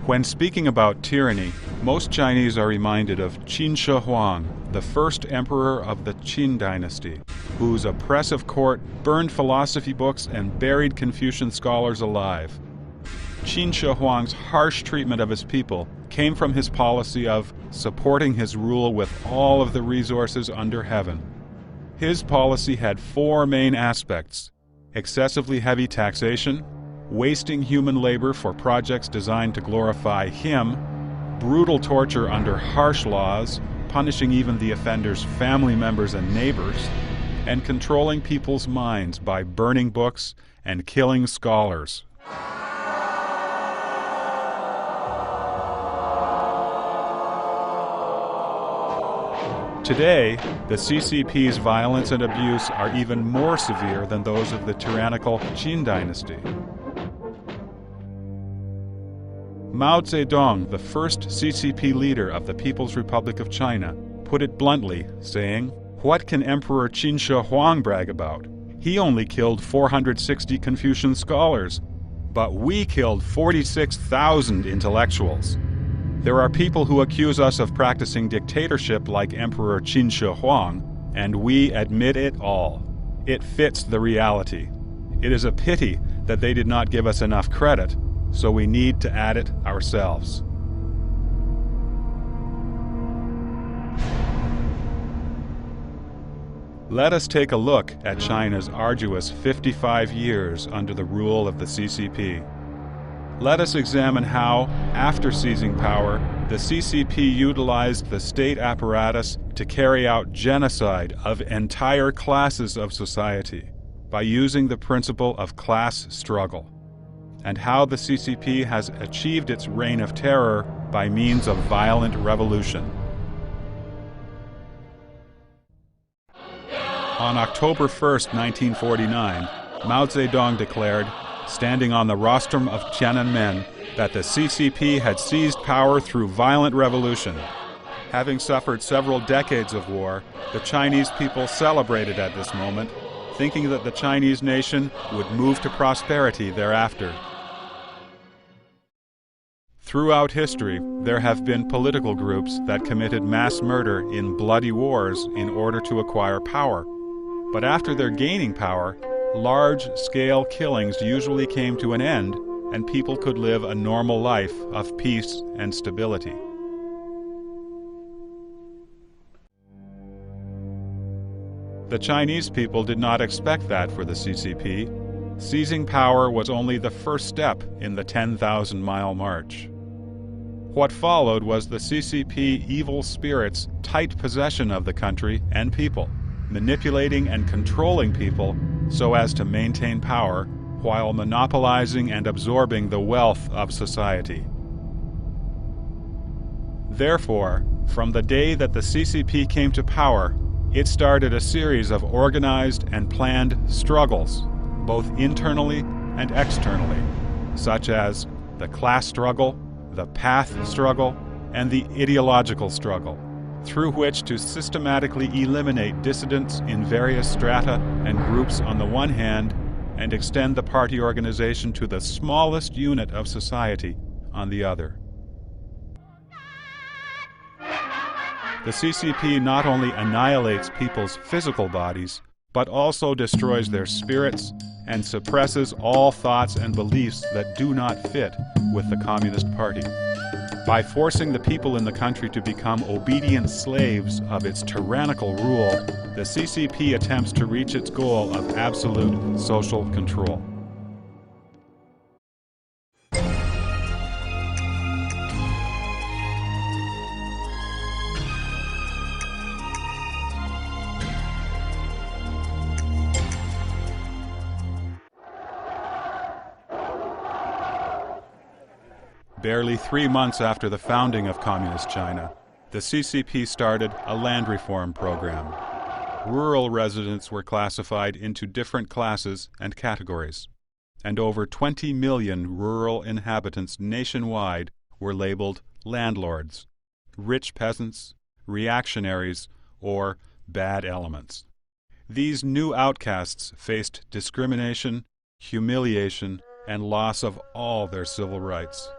When speaking about tyranny, most Chinese are reminded of Qin Shi Huang, the first emperor of the Qin Dynasty, whose oppressive court burned philosophy books and buried Confucian scholars alive. Qin Shi Huang's harsh treatment of his people came from his policy of supporting his rule with all of the resources under heaven. His policy had four main aspects: excessively heavy taxation, wasting human labor for projects designed to glorify him, brutal torture under harsh laws, punishing even the offender's family members and neighbors, and controlling people's minds by burning books and killing scholars. Today, the CCP's violence and abuse are even more severe than those of the tyrannical Qin Dynasty. Mao Zedong, the first CCP leader of the People's Republic of China, put it bluntly, saying, "What can Emperor Qin Shi Huang brag about? He only killed 460 Confucian scholars, but we killed 46,000 intellectuals." There are people who accuse us of practicing dictatorship like Emperor Qin Shi Huang, and we admit it all. It fits the reality. It is a pity that they did not give us enough credit, so we need to add it ourselves. Let us take a look at China's arduous 55 years under the rule of the CCP. Let us examine how, after seizing power, the CCP utilized the state apparatus to carry out genocide of entire classes of society by using the principle of class struggle, and how the CCP has achieved its reign of terror by means of violent revolution. On October 1st, 1949, Mao Zedong declared, standing on the rostrum of Tiananmen, that the CCP had seized power through violent revolution. Having suffered several decades of war, the Chinese people celebrated at this moment, thinking that the Chinese nation would move to prosperity thereafter. Throughout history, there have been political groups that committed mass murder in bloody wars in order to acquire power. But after their gaining power, large-scale killings usually came to an end, and people could live a normal life of peace and stability. The Chinese people did not expect that for the CCP. Seizing power was only the first step in the 10,000-mile march. What followed was the CCP evil spirits' tight possession of the country and people, manipulating and controlling people so as to maintain power while monopolizing and absorbing the wealth of society. Therefore, from the day that the CCP came to power, it started a series of organized and planned struggles, both internally and externally, such as the class struggle, the path struggle, and the ideological struggle, through which to systematically eliminate dissidents in various strata and groups on the one hand, and extend the party organization to the smallest unit of society on the other. The CCP not only annihilates people's physical bodies, but also destroys their spirits and suppresses all thoughts and beliefs that do not fit with the Communist Party. By forcing the people in the country to become obedient slaves of its tyrannical rule, the CCP attempts to reach its goal of absolute social control. Barely 3 months after the founding of Communist China, the CCP started a land reform program. Rural residents were classified into different classes and categories, and over 20 million rural inhabitants nationwide were labeled landlords, rich peasants, reactionaries, or bad elements. These new outcasts faced discrimination, humiliation, and loss of all their civil rights.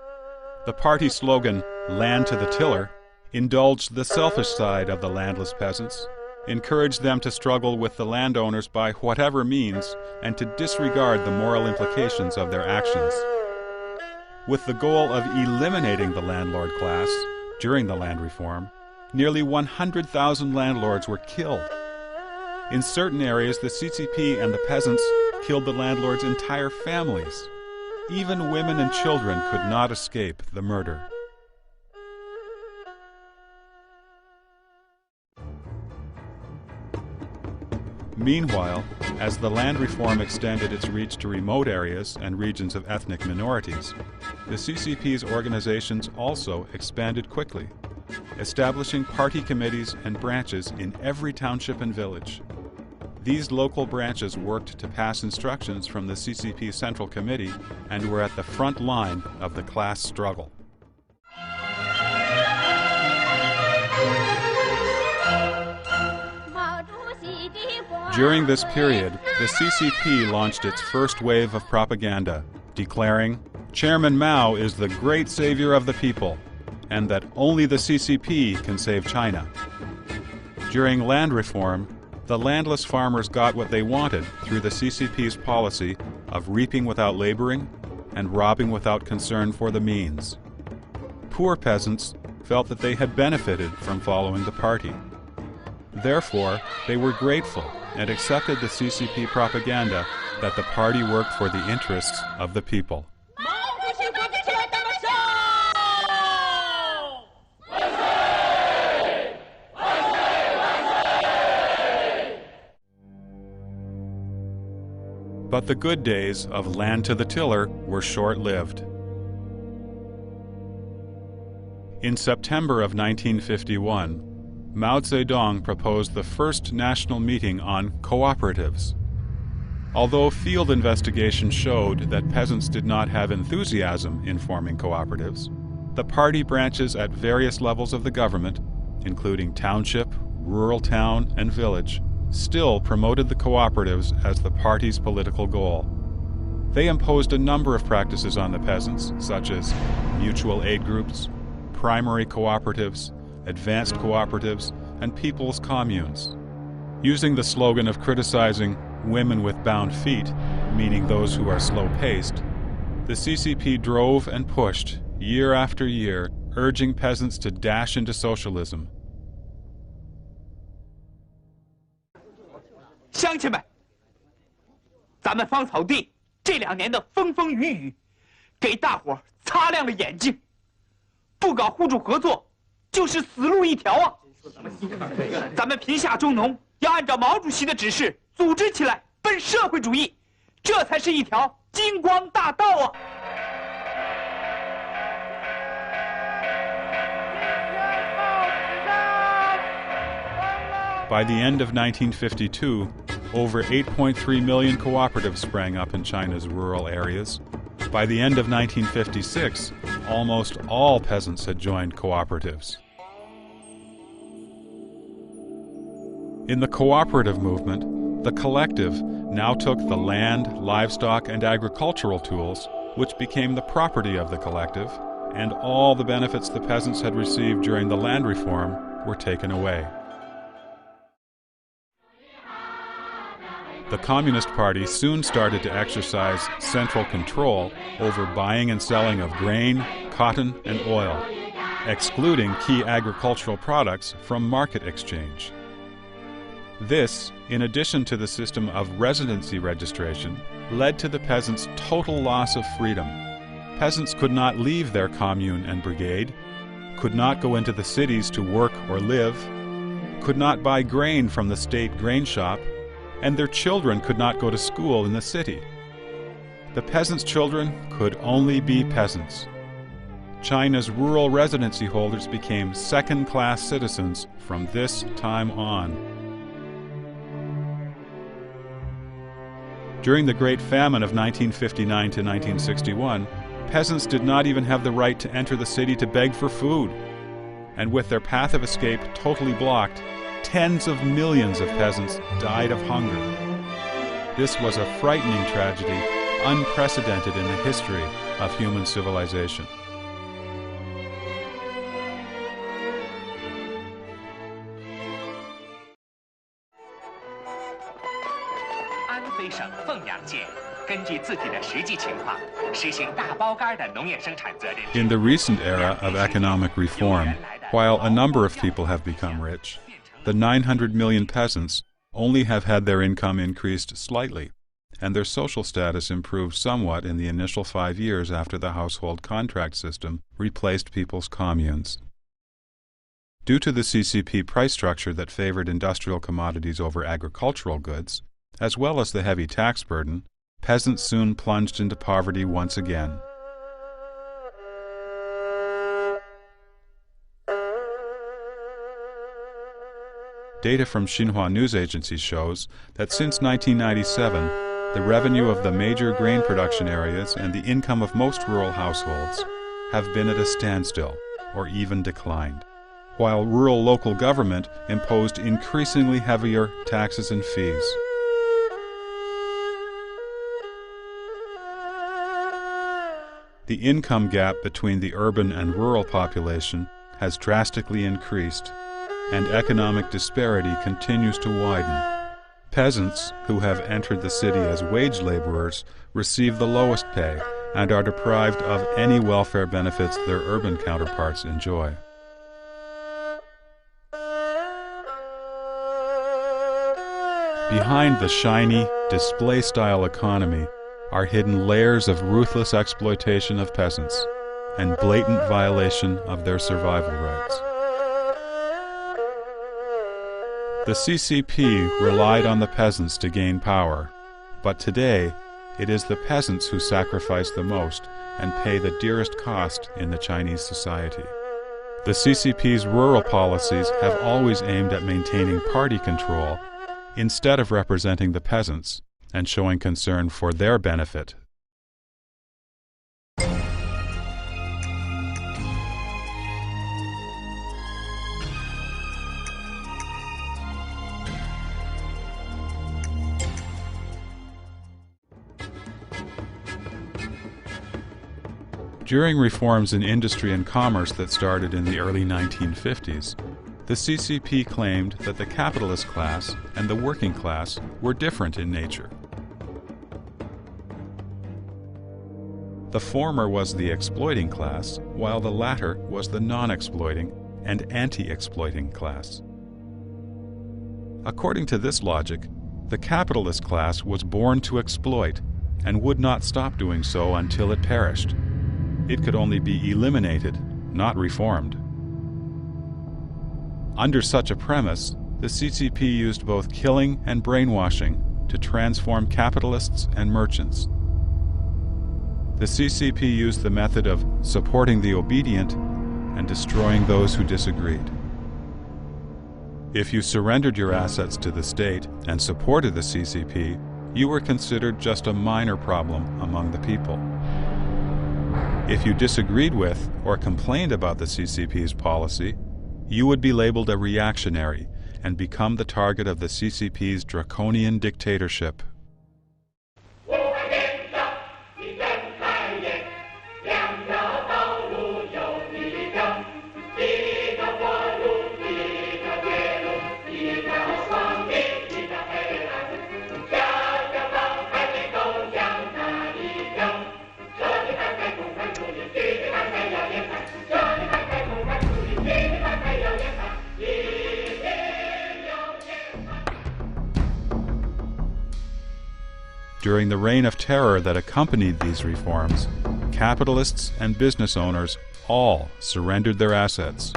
The party slogan, "Land to the Tiller," indulged the selfish side of the landless peasants, encouraged them to struggle with the landowners by whatever means and to disregard the moral implications of their actions. With the goal of eliminating the landlord class during the land reform, nearly 100,000 landlords were killed. In certain areas, the CCP and the peasants killed the landlords' entire families. Even women and children could not escape the murder. Meanwhile, as the land reform extended its reach to remote areas and regions of ethnic minorities, the CCP's organizations also expanded quickly, establishing party committees and branches in every township and village. These local branches worked to pass instructions from the CCP Central Committee and were at the front line of the class struggle. During this period, the CCP launched its first wave of propaganda, declaring, "Chairman Mao is the great savior of the people, and that only the CCP can save China." During land reform, the landless farmers got what they wanted through the CCP's policy of reaping without laboring and robbing without concern for the means. Poor peasants felt that they had benefited from following the party. Therefore, they were grateful and accepted the CCP propaganda that the party worked for the interests of the people. But the good days of land to the tiller were short-lived. In September of 1951, Mao Zedong proposed the first national meeting on cooperatives. Although field investigation showed that peasants did not have enthusiasm in forming cooperatives, the party branches at various levels of the government, including township, rural town, and village, still promoted the cooperatives as the party's political goal. They imposed a number of practices on the peasants, such as mutual aid groups, primary cooperatives, advanced cooperatives, and people's communes. Using the slogan of criticizing women with bound feet, meaning those who are slow-paced, the CCP drove and pushed, year after year, urging peasants to dash into socialism. 乡亲们，咱们芳草地这2年的风风雨雨，给大伙擦亮了眼睛。不搞互助合作，就是死路一条啊！咱们贫下中农要按照毛主席的指示组织起来，奔社会主义，这才是一条金光大道啊！ By the end of 1952, over 8.3 million cooperatives sprang up in China's rural areas. By the end of 1956, almost all peasants had joined cooperatives. In the cooperative movement, the collective now took the land, livestock, and agricultural tools, which became the property of the collective, and all the benefits the peasants had received during the land reform were taken away. The Communist Party soon started to exercise central control over buying and selling of grain, cotton, and oil, excluding key agricultural products from market exchange. This, in addition to the system of residency registration, led to the peasants' total loss of freedom. Peasants could not leave their commune and brigade, could not go into the cities to work or live, could not buy grain from the state grain shop, and their children could not go to school in the city. The peasants' children could only be peasants. China's rural residency holders became second-class citizens from this time on. During the Great Famine of 1959 to 1961, peasants did not even have the right to enter the city to beg for food. And with their path of escape totally blocked, tens of millions of peasants died of hunger. This was a frightening tragedy, unprecedented in the history of human civilization. 奉养界根据自己的实际情况，实行大包干的农业生产责任。In the recent era of economic reform, while a number of people have become rich, the 900 million peasants only have had their income increased slightly, and their social status improved somewhat in the initial 5 years after the household contract system replaced people's communes. Due to the CCP price structure that favored industrial commodities over agricultural goods, as well as the heavy tax burden, peasants soon plunged into poverty once again. Data from Xinhua news agency shows that since 1997, the revenue of the major grain production areas and the income of most rural households have been at a standstill or even declined, while rural local government imposed increasingly heavier taxes and fees. The income gap between the urban and rural population has drastically increased, and economic disparity continues to widen. Peasants who have entered the city as wage laborers receive the lowest pay and are deprived of any welfare benefits their urban counterparts enjoy. Behind the shiny, display-style economy are hidden layers of ruthless exploitation of peasants and blatant violation of their survival rights. The CCP relied on the peasants to gain power, but today it is the peasants who sacrifice the most and pay the dearest cost in the Chinese society. The CCP's rural policies have always aimed at maintaining party control instead of representing the peasants and showing concern for their benefit. During reforms in industry and commerce that started in the early 1950s, the CCP claimed that the capitalist class and the working class were different in nature. The former was the exploiting class, while the latter was the non-exploiting and anti-exploiting class. According to this logic, the capitalist class was born to exploit and would not stop doing so until it perished. It could only be eliminated, not reformed. Under such a premise, the CCP used both killing and brainwashing to transform capitalists and merchants. The CCP used the method of supporting the obedient and destroying those who disagreed. If you surrendered your assets to the state and supported the CCP, you were considered just a minor problem among the people. If you disagreed with or complained about the CCP's policy, you would be labeled a reactionary and become the target of the CCP's draconian dictatorship. During the reign of terror that accompanied these reforms, capitalists and business owners all surrendered their assets.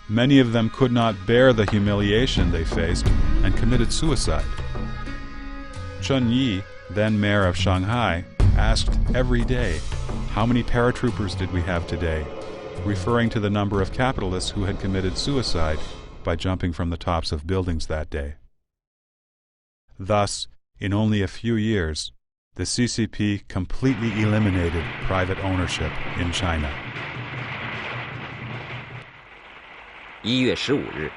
Many of them could not bear the humiliation they faced and committed suicide. Chen Yi, then mayor of Shanghai, asked every day, "How many paratroopers did we have today?" referring to the number of capitalists who had committed suicide by jumping from the tops of buildings that day. Thus, in only a few years, the CCP completely eliminated private ownership in China. 1月15日，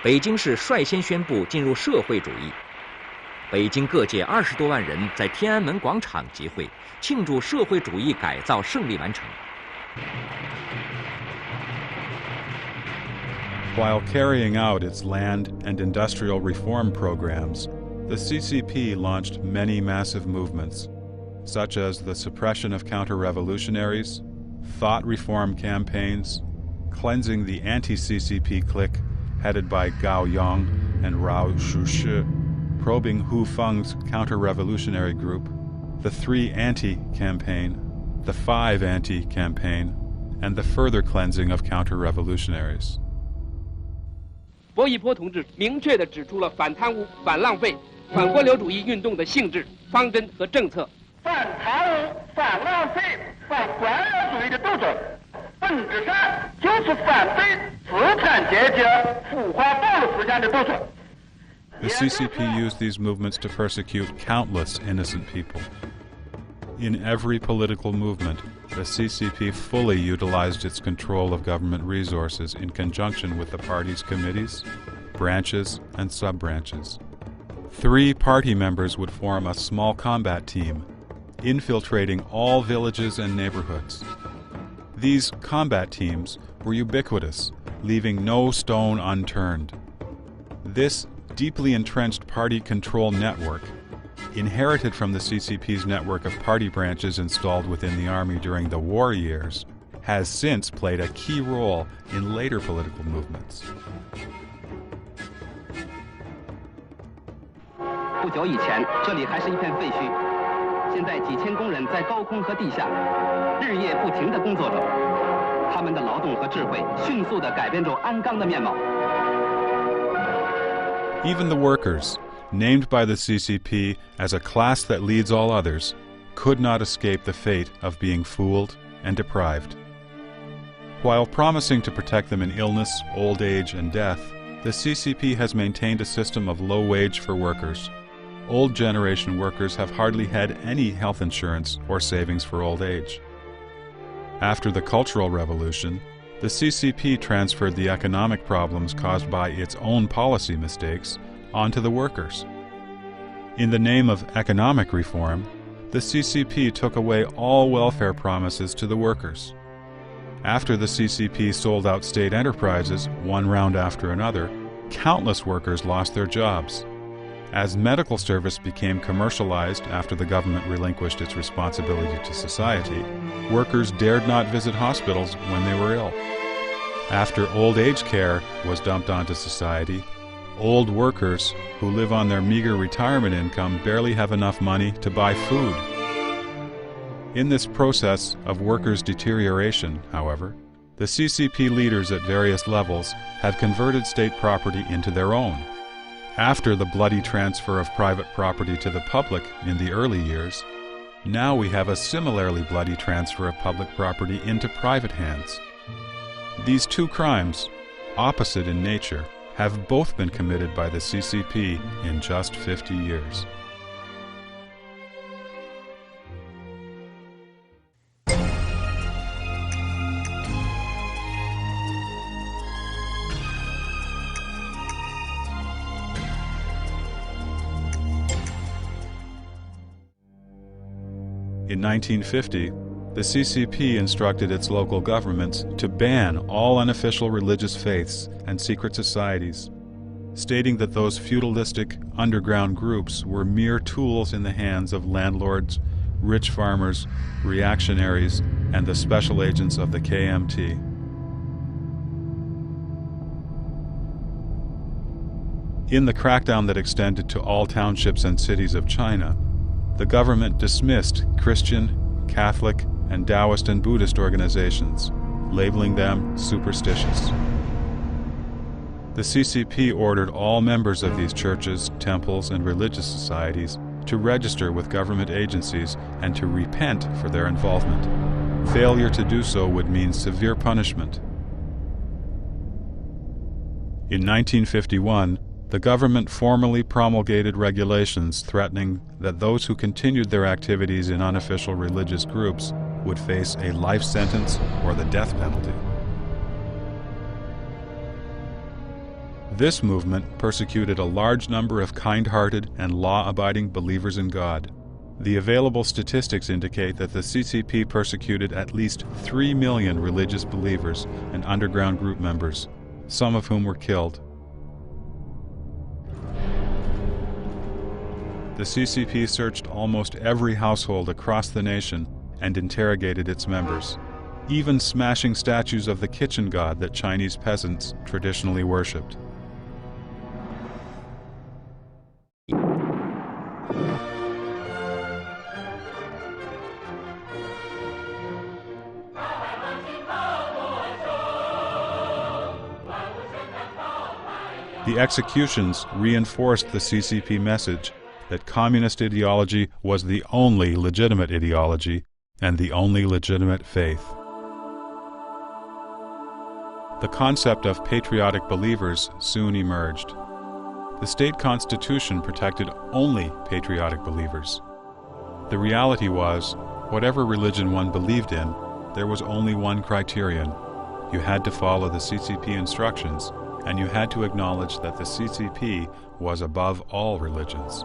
北京市率先宣布进入社会主义。北京各界20多万人在天安门广场集会，庆祝社会主义改造胜利完成。While carrying out its land and industrial reform programs, the CCP launched many massive movements, such as the suppression of counter-revolutionaries, thought reform campaigns, cleansing the anti-CCP clique headed by Gao Yang and Rao Shushi, probing Hu Feng's counter-revolutionary group, the 3 Anti-campaign, the 5 Anti-campaign, and the further cleansing of counter-revolutionaries. 薄一波同志明确地指出了反贪污、反浪费、反官僚主义运动的性质、方针和政策。反贪污、反浪费、反官僚主义的斗争，本质上就是反对资产阶级腐化暴力思想的斗争。 The CCP used these movements to persecute countless innocent people. In every political movement, the CCP fully utilized its control of government resources in conjunction with the party's committees, branches, and sub-branches. 3 party members would form a small combat team, infiltrating all villages and neighborhoods. These combat teams were ubiquitous, leaving no stone unturned. This deeply entrenched party control network, inherited from the CCP's network of party branches installed within the army during the war years, has since played a key role in later political movements. 不久以前，这里还是一片废墟，现在几千工人在高空和地下日夜不停地工作着，他们的劳动和智慧迅速地改变着鞍钢的面貌。 Even the workers, named by the CCP as a class that leads all others, could not escape the fate of being fooled and deprived. While promising to protect them in illness, old age, and death, the CCP has maintained a system of low wage for workers. Old generation workers have hardly had any health insurance or savings for old age. After the Cultural Revolution, the CCP transferred the economic problems caused by its own policy mistakes onto the workers. In the name of economic reform, the CCP took away all welfare promises to the workers. After the CCP sold out state enterprises, one round after another, countless workers lost their jobs. As medical service became commercialized after the government relinquished its responsibility to society, workers dared not visit hospitals when they were ill. After old age care was dumped onto society, old workers who live on their meager retirement income barely have enough money to buy food. In this process of workers' deterioration, however, the CCP leaders at various levels have converted state property into their own. After the bloody transfer of private property to the public in the early years, now we have a similarly bloody transfer of public property into private hands. These 2 crimes, opposite in nature, have both been committed by the CCP in just 50 years. In 1950, the CCP instructed its local governments to ban all unofficial religious faiths and secret societies, stating that those feudalistic underground groups were mere tools in the hands of landlords, rich farmers, reactionaries, and the special agents of the KMT. In the crackdown that extended to all townships and cities of China, the government dismissed Christian, Catholic, and Taoist and Buddhist organizations, labeling them superstitious. The CCP ordered all members of these churches, temples, and religious societies to register with government agencies and to repent for their involvement. Failure to do so would mean severe punishment. In 1951, the government formally promulgated regulations threatening that those who continued their activities in unofficial religious groups would face a life sentence or the death penalty. This movement persecuted a large number of kind-hearted and law-abiding believers in God. The available statistics indicate that the CCP persecuted at least 3 million religious believers and underground group members, some of whom were killed. The CCP searched almost every household across the nation and interrogated its members, even smashing statues of the kitchen god that Chinese peasants traditionally worshipped. The executions reinforced the CCP message that communist ideology was the only legitimate ideology and the only legitimate faith. The concept of patriotic believers soon emerged. The state constitution protected only patriotic believers. The reality was, whatever religion one believed in, there was only one criterion. You had to follow the CCP instructions, and you had to acknowledge that the CCP was above all religions.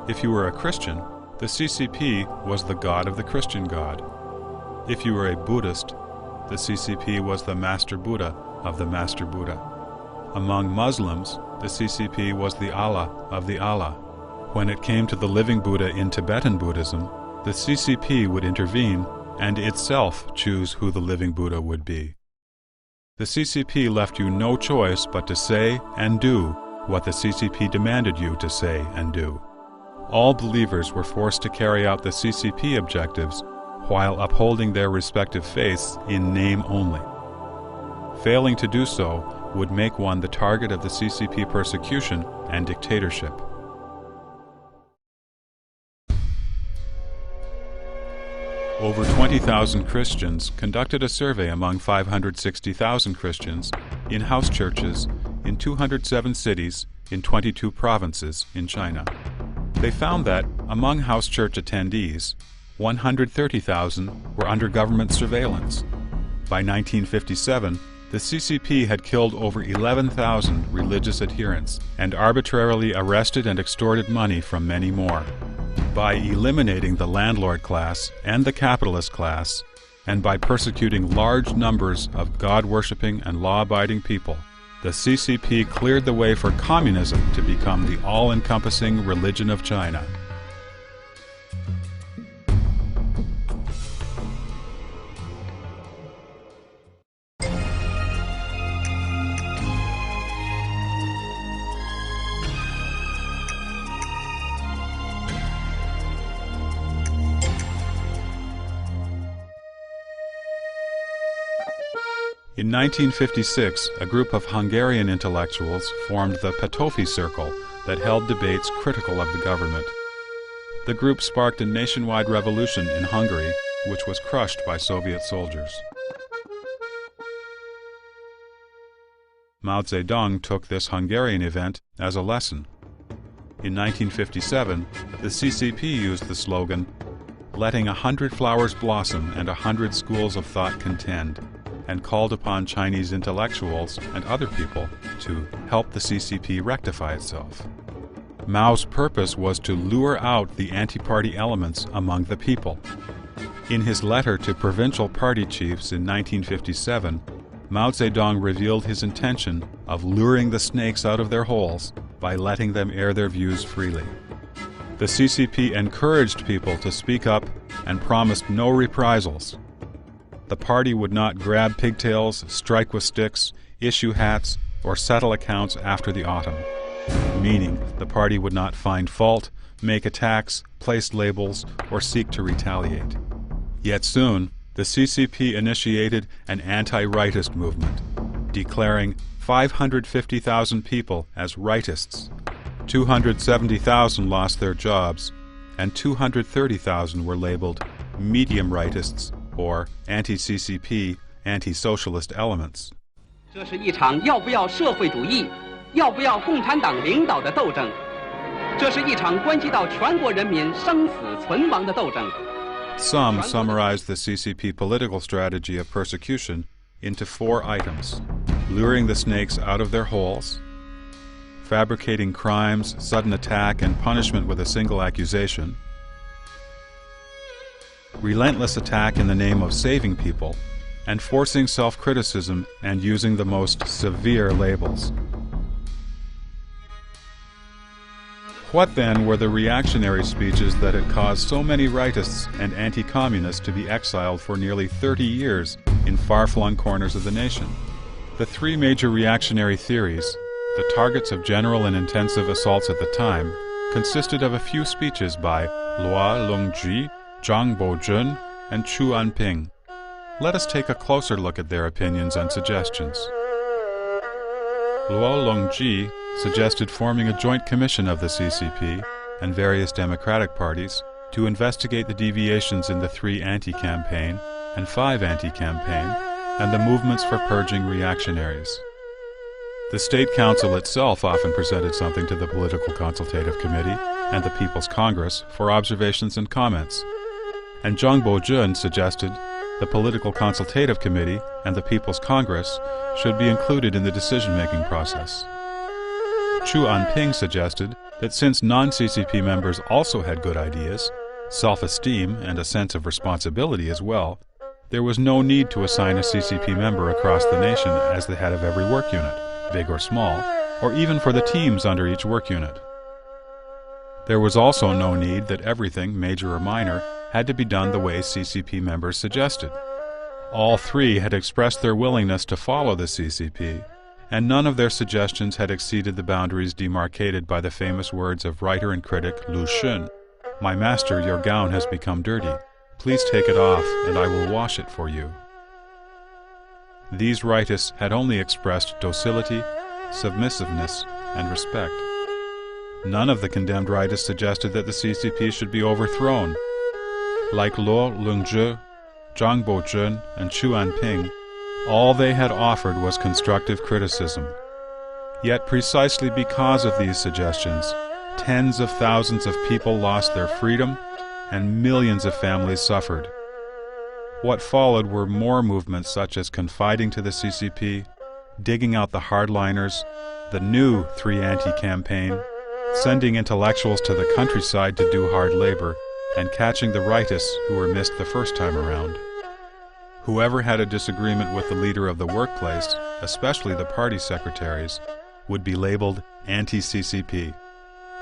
If you were a Christian, the CCP was the god of the Christian God. If you were a Buddhist, the CCP was the Master Buddha of the Master Buddha. Among Muslims, the CCP was the Allah of the Allah. When it came to the living Buddha in Tibetan Buddhism, the CCP would intervene and itself choose who the living Buddha would be. The CCP left you no choice but to say and do what the CCP demanded you to say and do. All believers were forced to carry out the CCP objectives while upholding their respective faiths in name only. Failing to do so would make one the target of the CCP persecution and dictatorship. Over 20,000 Christians conducted a survey among 560,000 Christians in house churches in 207 cities in 22 provinces in China. They found that, among house church attendees, 130,000 were under government surveillance. By 1957, the CCP had killed over 11,000 religious adherents and arbitrarily arrested and extorted money from many more. By eliminating the landlord class and the capitalist class, and by persecuting large numbers of God-worshipping and law-abiding people, the CCP cleared the way for communism to become the all-encompassing religion of China. In 1956, a group of Hungarian intellectuals formed the Petofi Circle that held debates critical of the government. The group sparked a nationwide revolution in Hungary, which was crushed by Soviet soldiers. Mao Zedong took this Hungarian event as a lesson. In 1957, the CCP used the slogan, "Letting 100 flowers blossom and 100 schools of thought contend," and called upon Chinese intellectuals and other people to help the CCP rectify itself. Mao's purpose was to lure out the anti-party elements among the people. In his letter to provincial party chiefs in 1957, Mao Zedong revealed his intention of luring the snakes out of their holes by letting them air their views freely. The CCP encouraged people to speak up and promised no reprisals. The party would not grab pigtails, strike with sticks, issue hats, or settle accounts after the autumn, meaning the party would not find fault, make attacks, place labels, or seek to retaliate. Yet soon, the CCP initiated an anti-rightist movement, declaring 550,000 people as rightists. 270,000 lost their jobs, and 230,000 were labeled medium rightists or anti-CCP, anti-socialist elements. 这是一场要不要社会主义、要不要共产党领导的斗争。这是一场关系到全国人民生死存亡的斗争。 Some summarize the CCP political strategy of persecution into 4 items: luring the snakes out of their holes, fabricating crimes, sudden attack, and punishment with a single accusation, relentless attack in the name of saving people, and forcing self-criticism and using the most severe labels. What then were the reactionary speeches that had caused so many rightists and anti-communists to be exiled for nearly 30 years in far-flung corners of the nation? The three major reactionary theories, the targets of general and intensive assaults at the time, consisted of a few speeches by Luo Longzhi, Zhang Bozhen, and Chu Anping. Let us take a closer look at their opinions and suggestions. Luo Longzhi suggested forming a joint commission of the CCP and various democratic parties to investigate the deviations in the 3 anti-campaign and 5 anti-campaign and the movements for purging reactionaries. The State Council itself often presented something to the Political Consultative Committee and the People's Congress for observations and comments. And Zhang Bozhen suggested the Political Consultative Committee and the People's Congress should be included in the decision-making process. Chu Anping suggested that since non-CCP members also had good ideas, self-esteem, and a sense of responsibility as well, there was no need to assign a CCP member across the nation as the head of every work unit, big or small, or even for the teams under each work unit. There was also no need that everything, major or minor, had to be done the way CCP members suggested. All three had expressed their willingness to follow the CCP, and none of their suggestions had exceeded the boundaries demarcated by the famous words of writer and critic Lu Xun, "My master, your gown has become dirty. Please take it off, and I will wash it for you." These rightists had only expressed docility, submissiveness, and respect. None of the condemned rightists suggested that the CCP should be overthrown. Like Luo Longzhi, Zhang Bozhen, and Chu Anping, all they had offered was constructive criticism. Yet precisely because of these suggestions, tens of thousands of people lost their freedom and millions of families suffered. What followed were more movements such as confiding to the CCP, digging out the hardliners, the new 3 anti-campaign, sending intellectuals to the countryside to do hard labor, and catching the rightists who were missed the first time around. Whoever had a disagreement with the leader of the workplace, especially the party secretaries, would be labeled anti-CCP.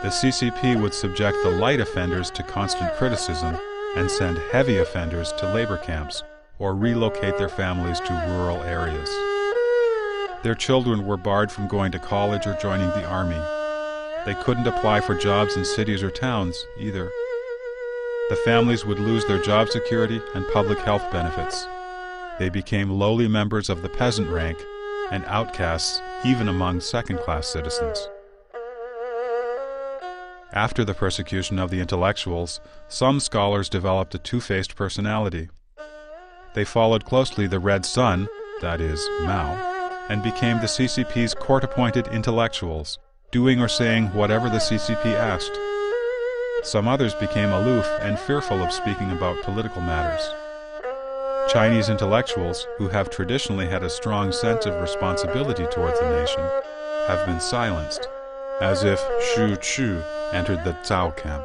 The CCP would subject the light offenders to constant criticism and send heavy offenders to labor camps or relocate their families to rural areas. Their children were barred from going to college or joining the army. They couldn't apply for jobs in cities or towns either. The families would lose their job security and public health benefits. They became lowly members of the peasant rank and outcasts even among second-class citizens. After the persecution of the intellectuals, some scholars developed a two-faced personality. They followed closely the Red Sun, that is, Mao, and became the CCP's court-appointed intellectuals, doing or saying whatever the CCP asked. Some others became aloof and fearful of speaking about political matters. Chinese intellectuals, who have traditionally had a strong sense of responsibility towards the nation, have been silenced, as if Xu Chu entered the Zhao camp.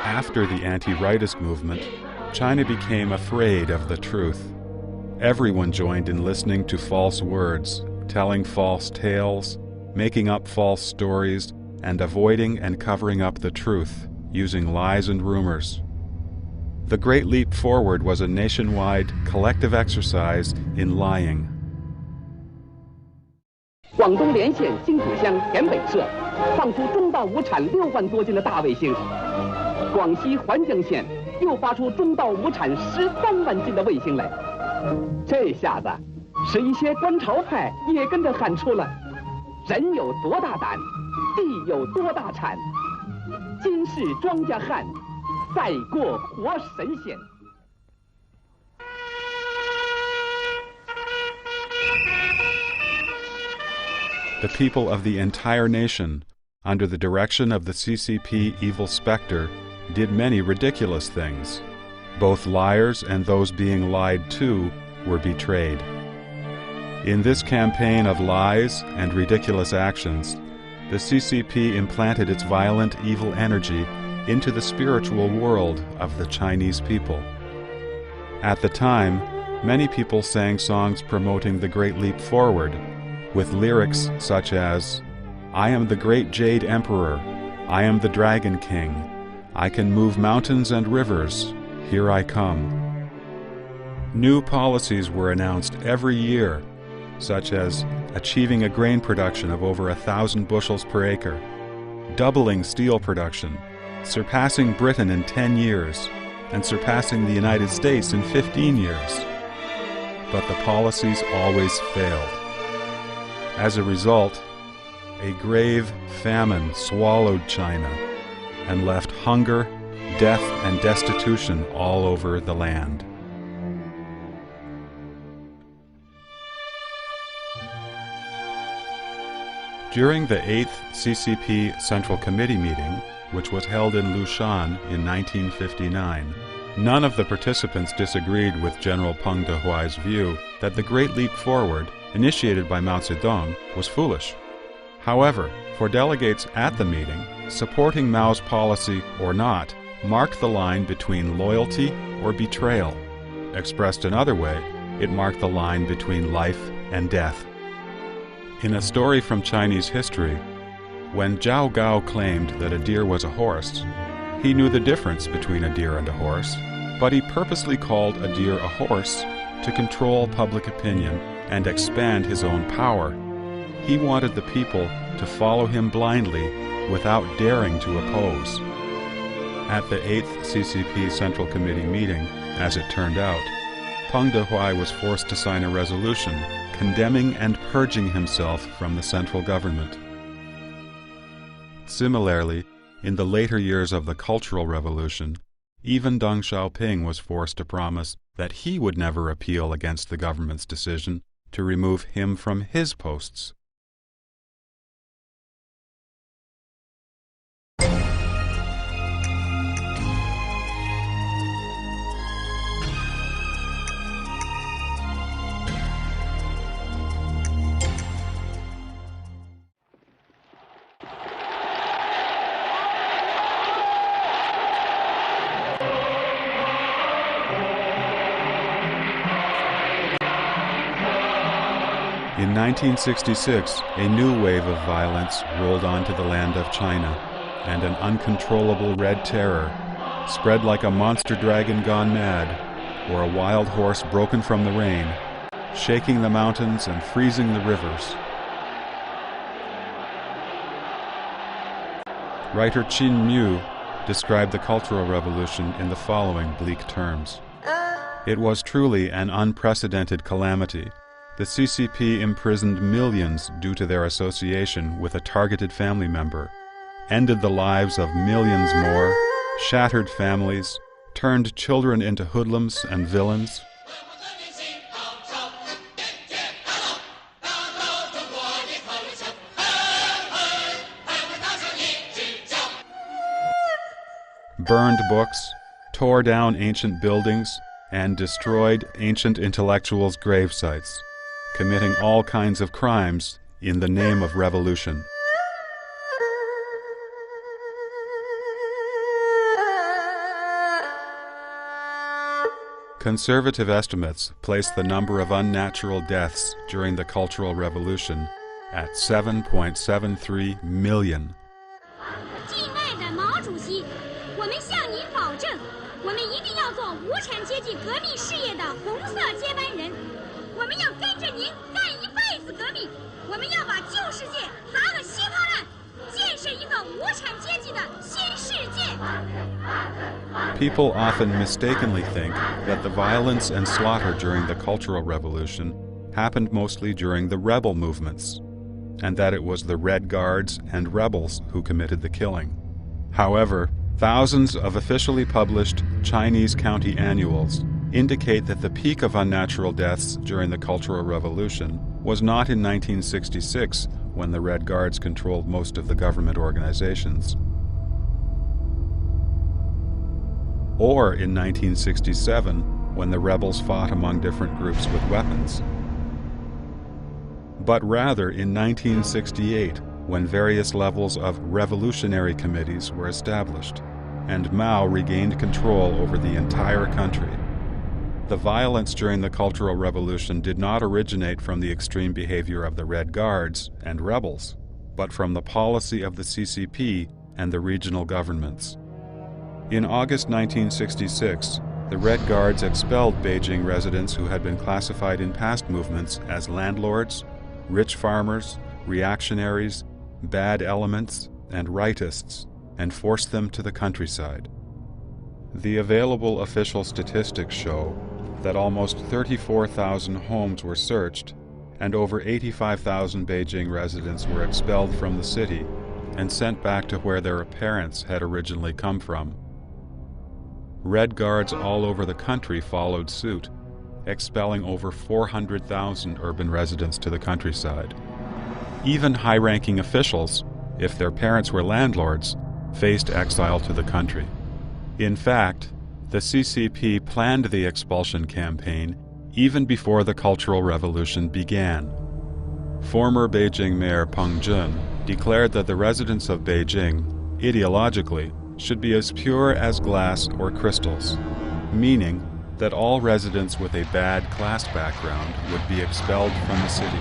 After the anti-rightist movement, China became afraid of the truth. Everyone joined in listening to false words, telling false tales, making up false stories, and avoiding and covering up the truth, using lies and rumors. The Great Leap Forward was a nationwide, collective exercise in lying. 广东连县新浦乡田北社放出中稻亩产6万多斤的大卫星，广西环江县又发出中稻亩产13万斤的卫星来。这下子，使一些观潮派也跟着喊出了：人有多大胆，地有多大产，今世庄稼汉，赛过活神仙。 The people of the entire nation, under the direction of the CCP evil specter, did many ridiculous things. Both liars and those being lied to were betrayed. In this campaign of lies and ridiculous actions, the CCP implanted its violent evil energy into the spiritual world of the Chinese people. At the time, many people sang songs promoting the Great Leap Forward, with lyrics such as, "I am the great Jade Emperor, I am the Dragon King, I can move mountains and rivers, here I come." New policies were announced every year, such as achieving a grain production of over 1,000 bushels per acre, doubling steel production, surpassing Britain in 10 years, and surpassing the United States in 15 years. But the policies always failed. As a result, a grave famine swallowed China and left hunger, death, and destitution all over the land. During the 8th CCP Central Committee meeting, which was held in Lushan in 1959, none of the participants disagreed with General Peng Dehuai's view that the Great Leap Forward, initiated by Mao Zedong, was foolish. However, for delegates at the meeting, supporting Mao's policy or not marked the line between loyalty or betrayal. Expressed another way, it marked the line between life and death. In a story from Chinese history, when Zhao Gao claimed that a deer was a horse, he knew the difference between a deer and a horse, but he purposely called a deer a horse to control public opinion and expand his own power. He wanted the people to follow him blindly without daring to oppose. At the 8th CCP Central Committee meeting, as it turned out, Peng Dehuai was forced to sign a resolution condemning and purging himself from the central government. Similarly, in the later years of the Cultural Revolution, even Deng Xiaoping was forced to promise that he would never appeal against the government's decision to remove him from his posts. In 1966, a new wave of violence rolled onto the land of China, and an uncontrollable red terror spread like a monster dragon gone mad, or a wild horse broken from the rain, shaking the mountains and freezing the rivers. Writer Qin Mu described the Cultural Revolution in the following bleak terms. It was truly an unprecedented calamity. The CCP imprisoned millions due to their association with a targeted family member, ended the lives of millions more, shattered families, turned children into hoodlums and villains. Burned books, tore down ancient buildings, and destroyed ancient intellectuals' grave sites, committing all kinds of crimes in the name of revolution. Conservative estimates place the number of unnatural deaths during the Cultural Revolution at 7.73 million. 敬爱的毛主席，我们向您保证，我们一定要做无产阶级革命事业的红色接班人。我们要跟着您干一辈子革命，我们要把旧世界砸个稀巴烂，建设一个无产阶级的新世界。People often mistakenly think that the violence and slaughter during the Cultural Revolution happened mostly during the rebel movements, and that it was the Red Guards and rebels who committed the killing. However, thousands of officially published Chinese county annuals indicate that the peak of unnatural deaths during the Cultural Revolution was not in 1966 when the Red Guards controlled most of the government organizations. Or in 1967, when the rebels fought among different groups with weapons. But rather in 1968, when various levels of revolutionary committees were established, and Mao regained control over the entire country. The violence during the Cultural Revolution did not originate from the extreme behavior of the Red Guards and rebels, but from the policy of the CCP and the regional governments. In August 1966, the Red Guards expelled Beijing residents who had been classified in past movements as landlords, rich farmers, reactionaries, bad elements, and rightists, and forced them to the countryside. The available official statistics show that almost 34,000 homes were searched and over 85,000 Beijing residents were expelled from the city and sent back to where their parents had originally come from. Red Guards all over the country followed suit, expelling over 400,000 urban residents to the countryside. Even high-ranking officials, if their parents were landlords, faced exile to the country. In fact, the CCP planned the expulsion campaign even before the Cultural Revolution began. Former Beijing Mayor Peng Jun declared that the residents of Beijing, ideologically, should be as pure as glass or crystals, meaning that all residents with a bad class background would be expelled from the city.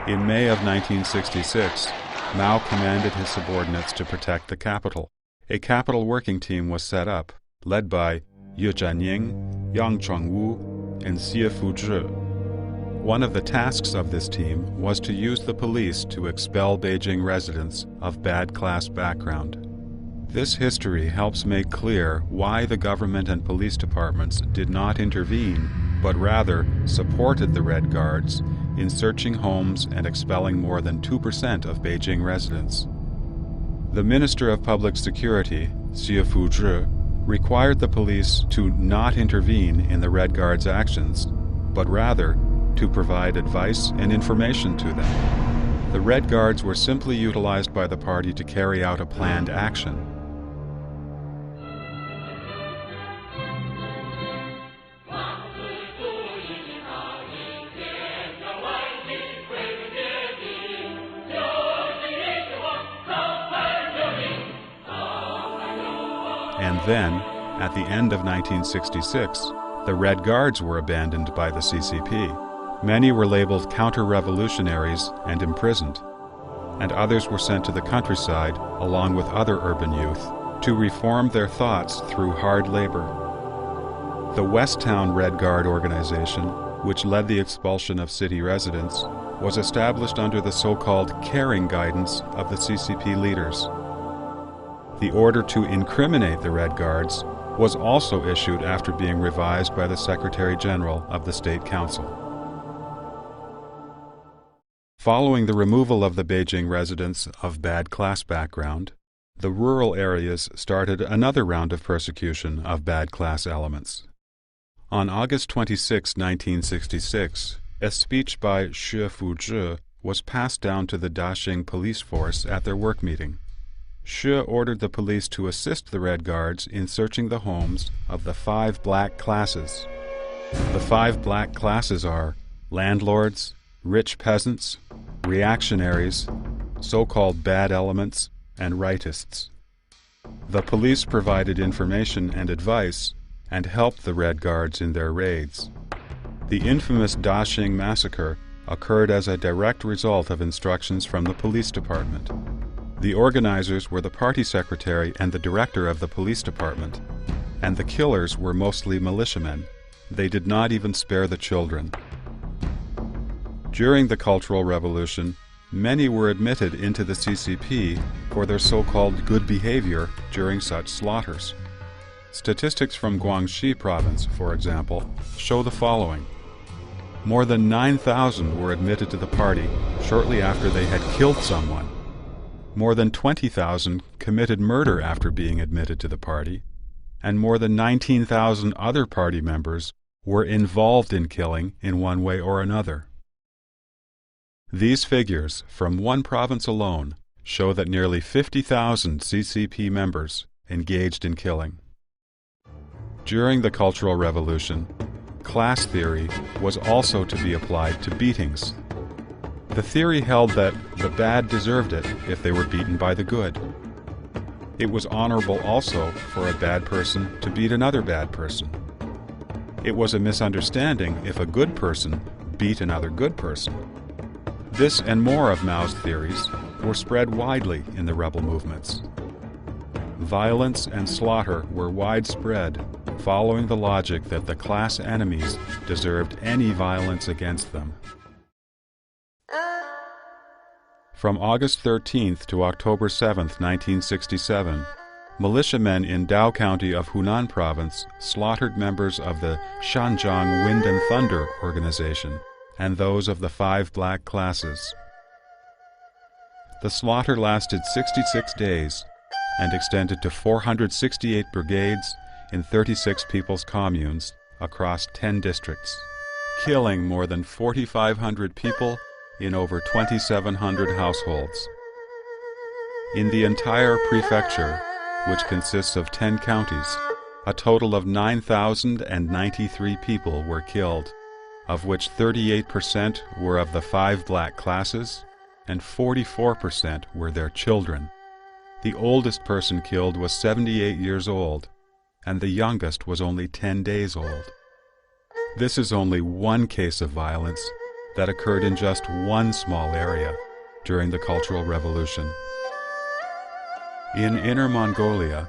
In May of 1966, Mao commanded his subordinates to protect the capital. A capital working team was set up, led by Ye Jianying, Yang Chongwu, and Xie Fuzhi. One of the tasks of this team was to use the police to expel Beijing residents of bad class background. This history helps make clear why the government and police departments did not intervene, but rather supported the Red Guards in searching homes and expelling more than 2% of Beijing residents. The Minister of Public Security, Xie Fuzhi, required the police to not intervene in the Red Guards' actions, but rather to provide advice and information to them. The Red Guards were simply utilized by the party to carry out a planned action. And then, at the end of 1966, the Red Guards were abandoned by the CCP. Many were labeled counter-revolutionaries and imprisoned, and others were sent to the countryside along with other urban youth to reform their thoughts through hard labor. The Westtown Red Guard organization, which led the expulsion of city residents, was established under the so-called caring guidance of the CCP leaders. The order to incriminate the Red Guards was also issued after being revised by the Secretary General of the State Council. Following the removal of the Beijing residents of bad class background, the rural areas started another round of persecution of bad class elements. On August 26, 1966, a speech by Xie Fuzhi was passed down to the Daxing police force at their work meeting. Xie ordered the police to assist the Red Guards in searching the homes of the 5 black classes. The 5 black classes are landlords, rich peasants, reactionaries, so-called bad elements, and rightists. The police provided information and advice and helped the Red Guards in their raids. The infamous Daxing massacre occurred as a direct result of instructions from the police department. The organizers were the party secretary and the director of the police department, and the killers were mostly militiamen. They did not even spare the children. During the Cultural Revolution, many were admitted into the CCP for their so-called good behavior during such slaughters. Statistics from Guangxi province, for example, show the following. More than 9,000 were admitted to the party shortly after they had killed someone. More than 20,000 committed murder after being admitted to the party, and more than 19,000 other party members were involved in killing in one way or another. These figures from one province alone show that nearly 50,000 CCP members engaged in killing. During the Cultural Revolution, class theory was also to be applied to beatings. The theory held that the bad deserved it if they were beaten by the good. It was honorable also for a bad person to beat another bad person. It was a misunderstanding if a good person beat another good person. This and more of Mao's theories were spread widely in the rebel movements. Violence and slaughter were widespread, following the logic that the class enemies deserved any violence against them. From August 13th to October 7th, 1967, militiamen in Dao County of Hunan Province slaughtered members of the Shanjiang Wind and Thunder organization and those of the 5 black classes. The slaughter lasted 66 days and extended to 468 brigades in 36 people's communes across 10 districts, killing more than 4,500 people in over 2,700 households. In the entire prefecture, which consists of 10 counties, a total of 9,093 people were killed, of which 38% were of the 5 black classes and 44% were their children. The oldest person killed was 78 years old, and the youngest was only 10 days old. This is only one case of violence that occurred in just one small area during the Cultural Revolution. In Inner Mongolia,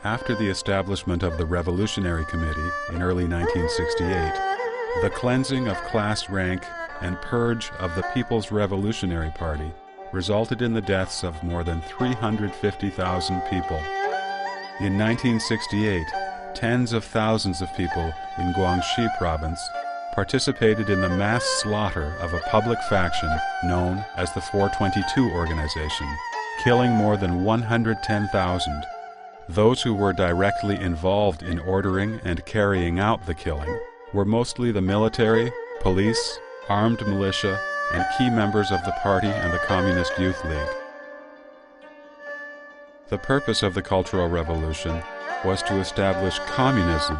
after the establishment of the Revolutionary Committee in early 1968, the cleansing of class rank and purge of the People's Revolutionary Party resulted in the deaths of more than 350,000 people. In 1968, tens of thousands of people in Guangxi Province participated in the mass slaughter of a public faction known as the 422 organization, killing more than 110,000. Those who were directly involved in ordering and carrying out the killing were mostly the military, police, armed militia, and key members of the party and the Communist Youth League. The purpose of the Cultural Revolution was to establish communism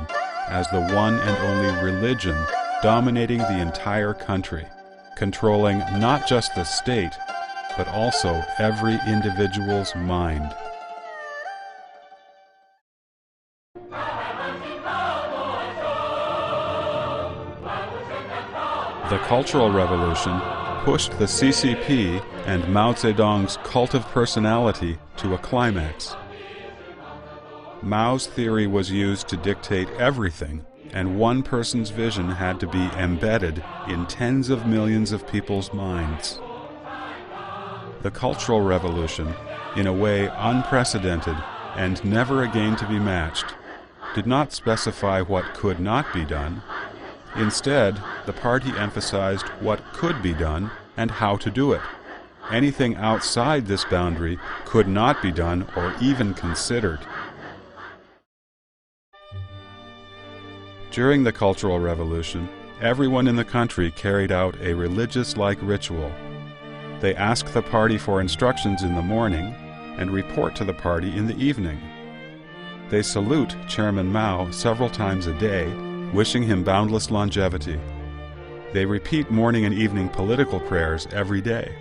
as the one and only religion dominating the entire country, controlling not just the state, but also every individual's mind. The Cultural Revolution pushed the CCP and Mao Zedong's cult of personality to a climax. Mao's theory was used to dictate everything, and one person's vision had to be embedded in tens of millions of people's minds. The Cultural Revolution, in a way unprecedented and never again to be matched, did not specify what could not be done. Instead, the party emphasized what could be done and how to do it. Anything outside this boundary could not be done or even considered. During the Cultural Revolution, everyone in the country carried out a religious-like ritual. They ask the party for instructions in the morning and report to the party in the evening. They salute Chairman Mao several times a day, wishing him boundless longevity. They repeat morning and evening political prayers every day.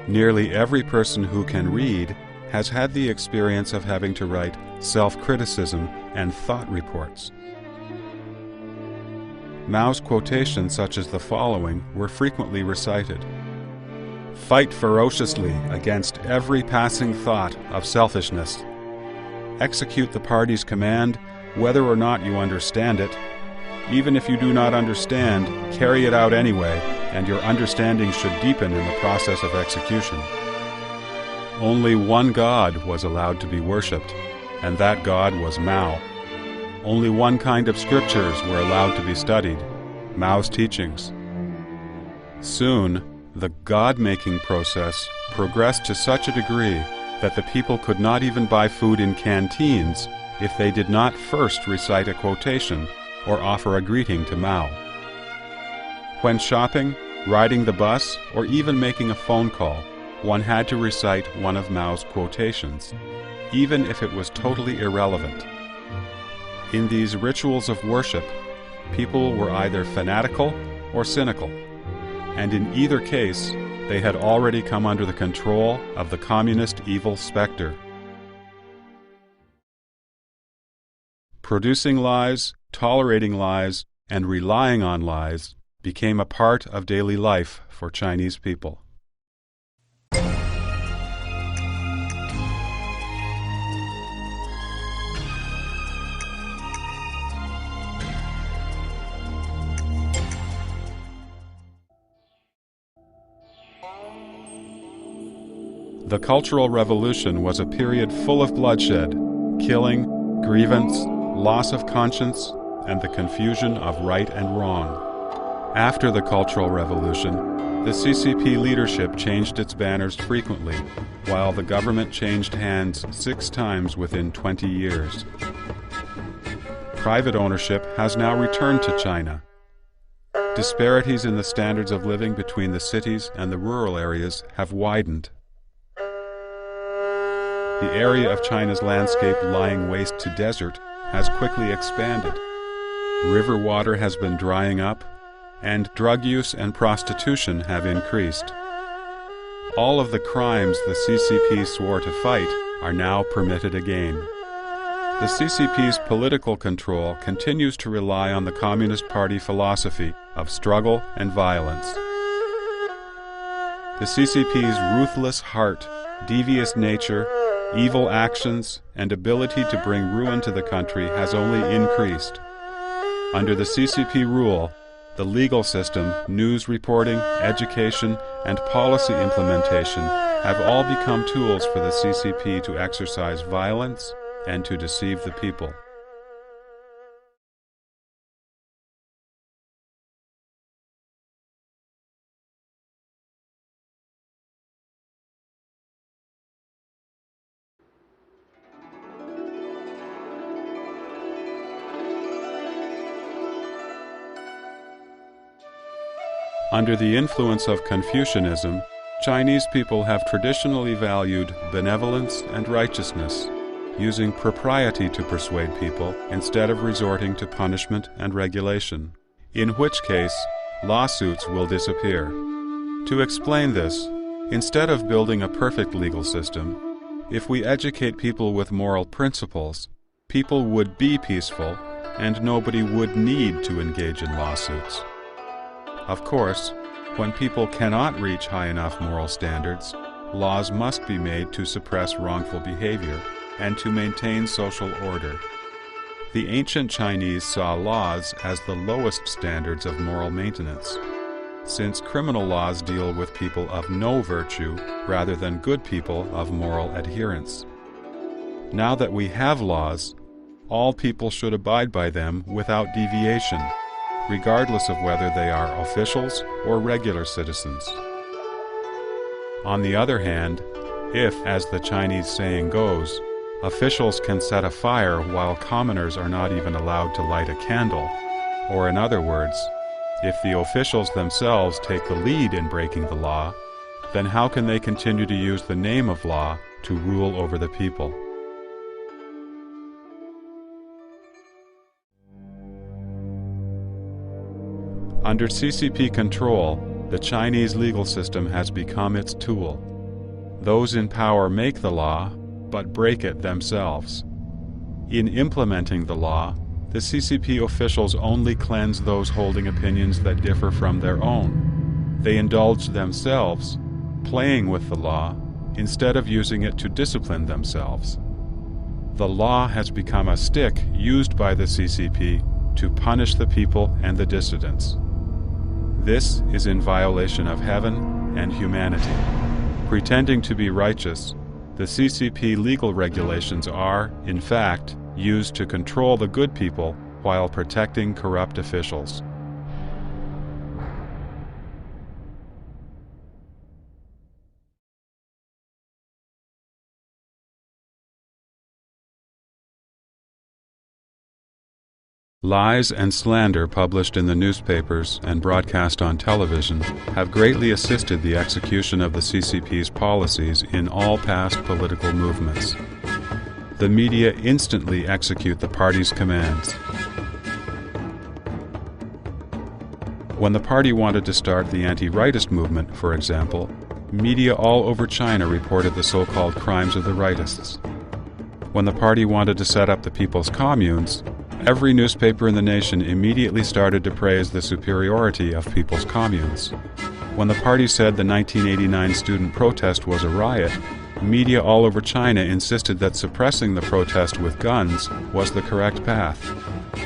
Nearly every person who can read has had the experience of having to write self-criticism and thought reports. Mao's quotations such as the following were frequently recited. Fight ferociously against every passing thought of selfishness. Execute the party's command whether or not you understand it. Even if you do not understand, carry it out anyway, and your understanding should deepen in the process of execution. Only one God was allowed to be worshipped, and that God was Mao. Only one kind of scriptures were allowed to be studied, Mao's teachings. Soon, the God-making process progressed to such a degree that the people could not even buy food in canteens if they did not first recite a quotation or offer a greeting to Mao. When shopping, riding the bus, or even making a phone call, one had to recite one of Mao's quotations, even if it was totally irrelevant. In these rituals of worship, people were either fanatical or cynical, and in either case, they had already come under the control of the communist evil specter. Producing lies, tolerating lies, and relying on lies became a part of daily life for Chinese people. The Cultural Revolution was a period full of bloodshed, killing, grievance, loss of conscience, and the confusion of right and wrong. After the Cultural Revolution, the CCP leadership changed its banners frequently, while the government changed hands 6 times within 20 years. Private ownership has now returned to China. Disparities in the standards of living between the cities and the rural areas have widened. The area of China's landscape lying waste to desert has quickly expanded. River water has been drying up, and drug use and prostitution have increased. All of the crimes the CCP swore to fight are now permitted again. The CCP's political control continues to rely on the Communist Party philosophy of struggle and violence. The CCP's ruthless heart, devious nature, evil actions, and ability to bring ruin to the country has only increased. Under the CCP rule, the legal system, news reporting, education, and policy implementation have all become tools for the CCP to exercise violence and to deceive the people. Under the influence of Confucianism, Chinese people have traditionally valued benevolence and righteousness, using propriety to persuade people instead of resorting to punishment and regulation, in which case lawsuits will disappear. To explain this, instead of building a perfect legal system, if we educate people with moral principles, people would be peaceful and nobody would need to engage in lawsuits. Of course, when people cannot reach high enough moral standards, laws must be made to suppress wrongful behavior and to maintain social order. The ancient Chinese saw laws as the lowest standards of moral maintenance, since criminal laws deal with people of no virtue rather than good people of moral adherence. Now that we have laws, all people should abide by them without deviation, regardless of whether they are officials or regular citizens. On the other hand, if, as the Chinese saying goes, officials can set a fire while commoners are not even allowed to light a candle, or in other words, if the officials themselves take the lead in breaking the law, then how can they continue to use the name of law to rule over the people? Under CCP control, the Chinese legal system has become its tool. Those in power make the law, but break it themselves. In implementing the law, the CCP officials only cleanse those holding opinions that differ from their own. They indulge themselves, playing with the law, instead of using it to discipline themselves. The law has become a stick used by the CCP to punish the people and the dissidents. This is in violation of heaven and humanity. Pretending to be righteous, the CCP legal regulations are, in fact, used to control the good people while protecting corrupt officials. Lies and slander published in the newspapers and broadcast on television have greatly assisted the execution of the CCP's policies in all past political movements. The media instantly execute the party's commands. When the party wanted to start the anti-rightist movement, for example, media all over China reported the so-called crimes of the rightists. When the party wanted to set up the People's Communes, every newspaper in the nation immediately started to praise the superiority of People's Communes. When the party said the 1989 student protest was a riot, media all over China insisted that suppressing the protest with guns was the correct path.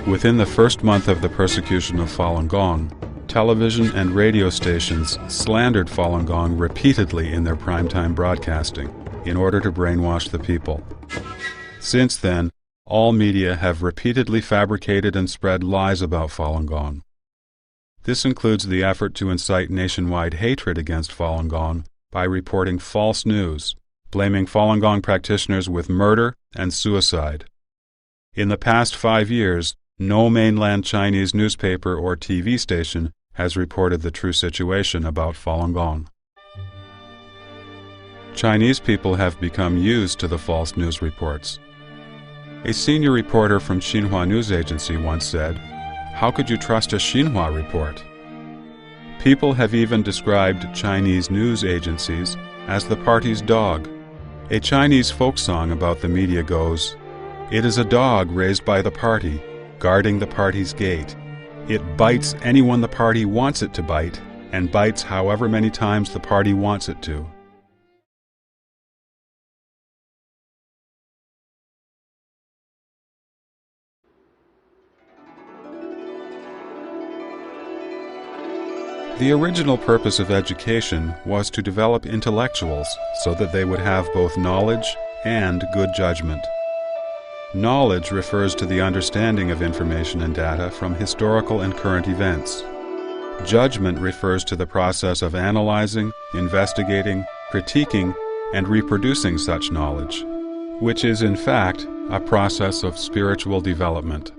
Within the first month of the persecution of Falun Gong, television and radio stations slandered Falun Gong repeatedly in their primetime broadcasting in order to brainwash the people. Since then, all media have repeatedly fabricated and spread lies about Falun Gong. This includes the effort to incite nationwide hatred against Falun Gong by reporting false news, blaming Falun Gong practitioners with murder and suicide. In the past 5 years, no mainland Chinese newspaper or TV station has reported the true situation about Falun Gong. Chinese people have become used to the false news reports. A senior reporter from Xinhua News Agency once said, "How could you trust a Xinhua report?" People have even described Chinese news agencies as the party's dog. A Chinese folk song about the media goes, "It is a dog raised by the party, guarding the party's gate. It bites anyone the party wants it to bite, and bites however many times the party wants it to." The original purpose of education was to develop intellectuals so that they would have both knowledge and good judgment. Knowledge refers to the understanding of information and data from historical and current events. Judgment refers to the process of analyzing, investigating, critiquing, and reproducing such knowledge, which is in fact a process of spiritual development.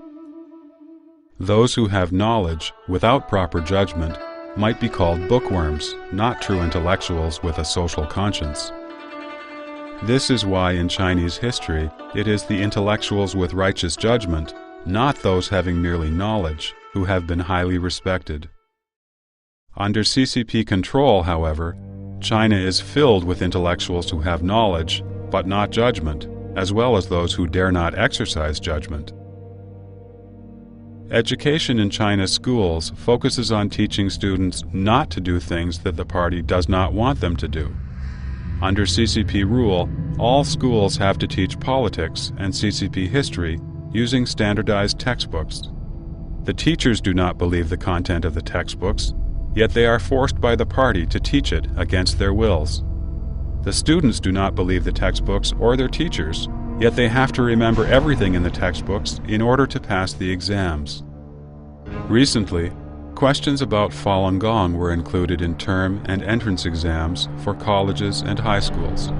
Those who have knowledge without proper judgment might be called bookworms, not true intellectuals with a social conscience. This is why in Chinese history it is the intellectuals with righteous judgment, not those having merely knowledge, who have been highly respected. Under CCP control, however, China is filled with intellectuals who have knowledge, but not judgment, as well as those who dare not exercise judgment. Education in China's schools focuses on teaching students not to do things that the party does not want them to do. Under CCP rule, all schools have to teach politics and CCP history using standardized textbooks. The teachers do not believe the content of the textbooks, yet they are forced by the party to teach it against their wills. The students do not believe the textbooks or their teachers, yet they have to remember everything in the textbooks in order to pass the exams. Recently, questions about Falun Gong were included in term and entrance exams for colleges and high schools.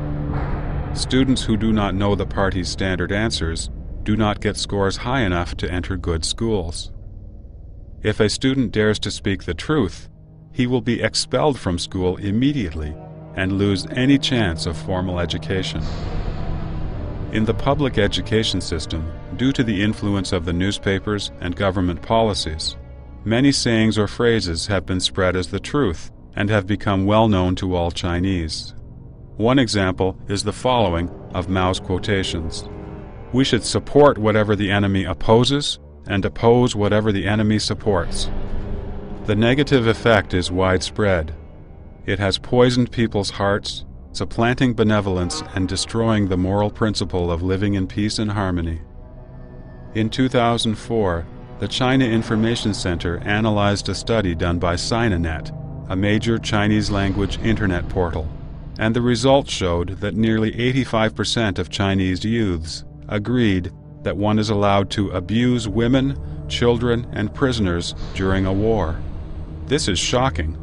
Students who do not know the party's standard answers do not get scores high enough to enter good schools. If a student dares to speak the truth, he will be expelled from school immediately and lose any chance of formal education. In the public education system, due to the influence of the newspapers and government policies, many sayings or phrases have been spread as the truth and have become well known to all Chinese. One example is the following of Mao's quotations: "We should support whatever the enemy opposes and oppose whatever the enemy supports." The negative effect is widespread. It has poisoned people's hearts, supplanting benevolence and destroying the moral principle of living in peace and harmony. In 2004, the China Information Center analyzed a study done by Sinanet, a major Chinese-language internet portal, and the results showed that nearly 85% of Chinese youths agreed that one is allowed to abuse women, children, and prisoners during a war. This is shocking,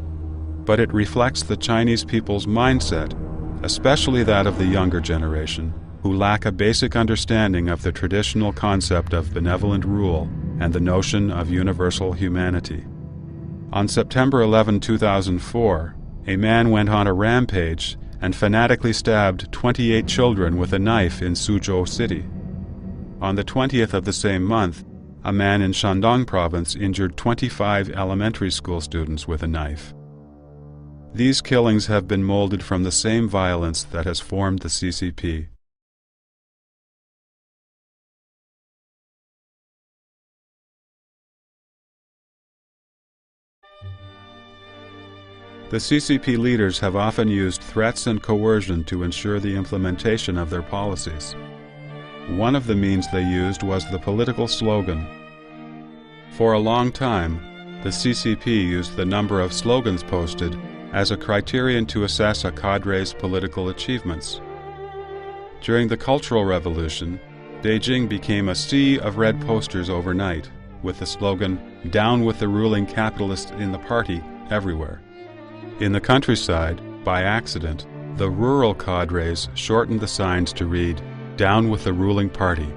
but it reflects the Chinese people's mindset, especially that of the younger generation, who lack a basic understanding of the traditional concept of benevolent rule and the notion of universal humanity. On September 11, 2004, a man went on a rampage and fanatically stabbed 28 children with a knife in Suzhou City. On the 20th of the same month, a man in Shandong province injured 25 elementary school students with a knife. These killings have been molded from the same violence that has formed the CCP. The CCP leaders have often used threats and coercion to ensure the implementation of their policies. One of the means they used was the political slogan. For a long time, the CCP used the number of slogans posted as a criterion to assess a cadre's political achievements. During the Cultural Revolution, Beijing became a sea of red posters overnight, with the slogan, "Down with the ruling capitalists in the party," everywhere. In the countryside, by accident, the rural cadres shortened the signs to read, "Down with the ruling party."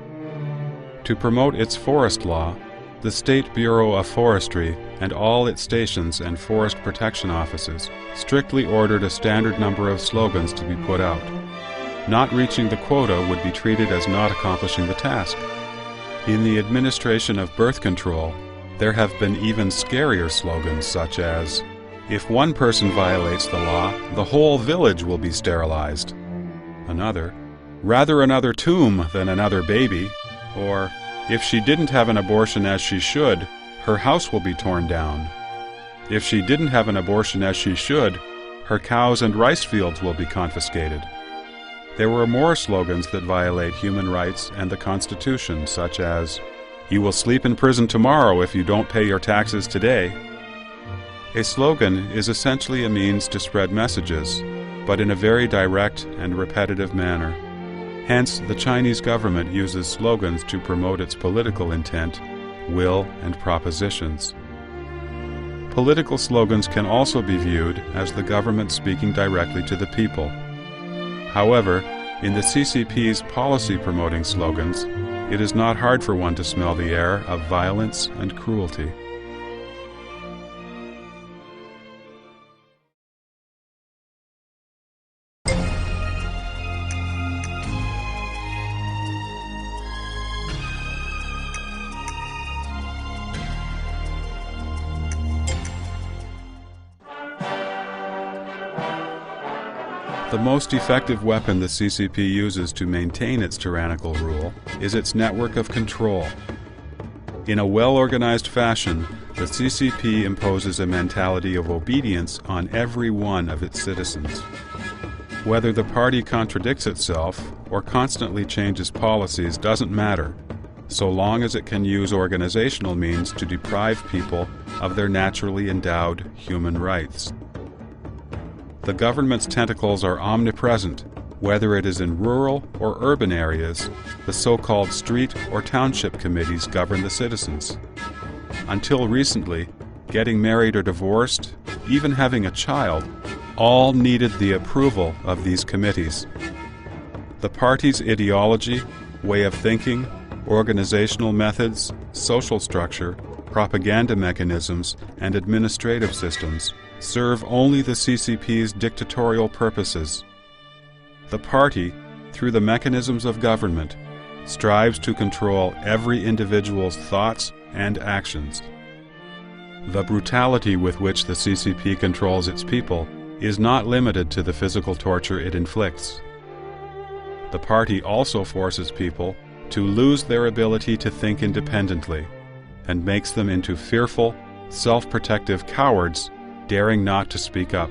To promote its forest law, the State Bureau of Forestry and all its stations and forest protection offices strictly ordered a standard number of slogans to be put out. Not reaching the quota would be treated as not accomplishing the task. In the administration of birth control, there have been even scarier slogans such as, "If one person violates the law, the whole village will be sterilized." Another, "Rather another tomb than another baby," or, "If she didn't have an abortion as she should, her house will be torn down. If she didn't have an abortion as she should, her cows and rice fields will be confiscated." There were more slogans that violate human rights and the Constitution, such as, "You will sleep in prison tomorrow if you don't pay your taxes today." A slogan is essentially a means to spread messages, but in a very direct and repetitive manner. Hence, the Chinese government uses slogans to promote its political intent, will, and propositions. Political slogans can also be viewed as the government speaking directly to the people. However, in the CCP's policy-promoting slogans, it is not hard for one to smell the air of violence and cruelty. The most effective weapon the CCP uses to maintain its tyrannical rule is its network of control. In a well-organized fashion, the CCP imposes a mentality of obedience on every one of its citizens. Whether the party contradicts itself or constantly changes policies doesn't matter, so long as it can use organizational means to deprive people of their naturally endowed human rights. The government's tentacles are omnipresent, whether it is in rural or urban areas. The so-called street or township committees govern the citizens. Until recently, getting married or divorced, even having a child, all needed the approval of these committees. The party's ideology, way of thinking, organizational methods, social structure, propaganda mechanisms, and administrative systems serve only the CCP's dictatorial purposes. The party, through the mechanisms of government, strives to control every individual's thoughts and actions. The brutality with which the CCP controls its people is not limited to the physical torture it inflicts. The party also forces people to lose their ability to think independently and makes them into fearful, self-protective cowards daring not to speak up.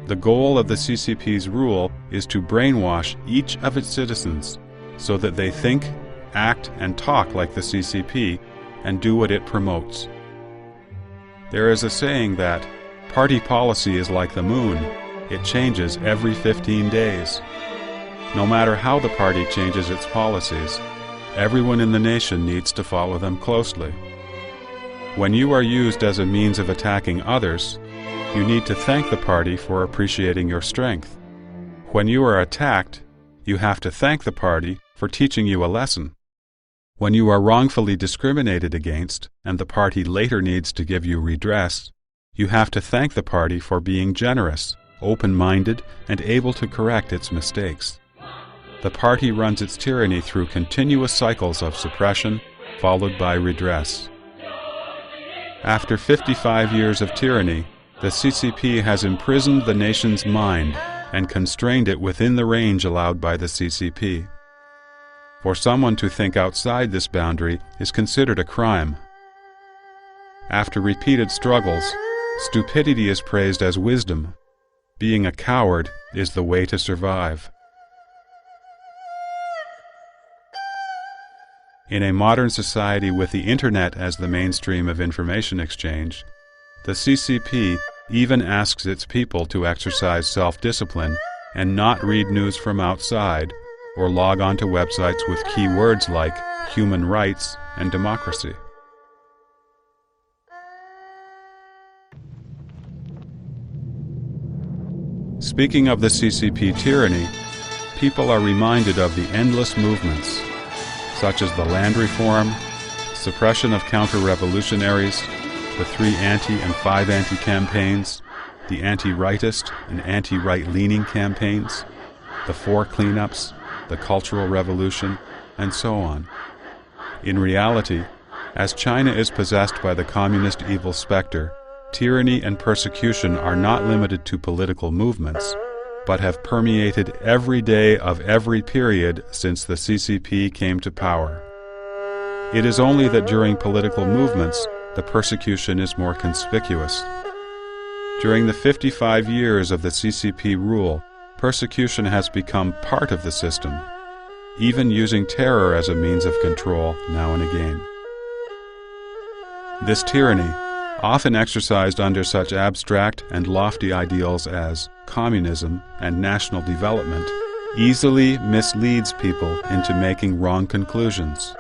The goal of the CCP's rule is to brainwash each of its citizens so that they think, act, and talk like the CCP and do what it promotes. There is a saying that party policy is like the moon. It changes every 15 days. No matter how the party changes its policies, everyone in the nation needs to follow them closely. When you are used as a means of attacking others, you need to thank the party for appreciating your strength. When you are attacked, you have to thank the party for teaching you a lesson. When you are wrongfully discriminated against, and the party later needs to give you redress, you have to thank the party for being generous, open-minded, and able to correct its mistakes. The party runs its tyranny through continuous cycles of suppression, followed by redress. After 55 years of tyranny, the CCP has imprisoned the nation's mind and constrained it within the range allowed by the CCP. For someone to think outside this boundary is considered a crime. After repeated struggles, stupidity is praised as wisdom. Being a coward is the way to survive. In a modern society with the Internet as the mainstream of information exchange, the CCP even asks its people to exercise self-discipline and not read news from outside or log on to websites with keywords like human rights and democracy. Speaking of the CCP tyranny, people are reminded of the endless movements, such as the land reform, suppression of counter-revolutionaries, the 3 anti and 5 anti campaigns, the anti-rightist and anti-right-leaning campaigns, the 4 cleanups, the Cultural Revolution, and so on. In reality, as China is possessed by the communist evil specter, tyranny and persecution are not limited to political movements, but have permeated every day of every period since the CCP came to power. It is only that during political movements, the persecution is more conspicuous. During the 55 years of the CCP rule, persecution has become part of the system, even using terror as a means of control now and again. This tyranny, often exercised under such abstract and lofty ideals as communism and national development, easily misleads people into making wrong conclusions.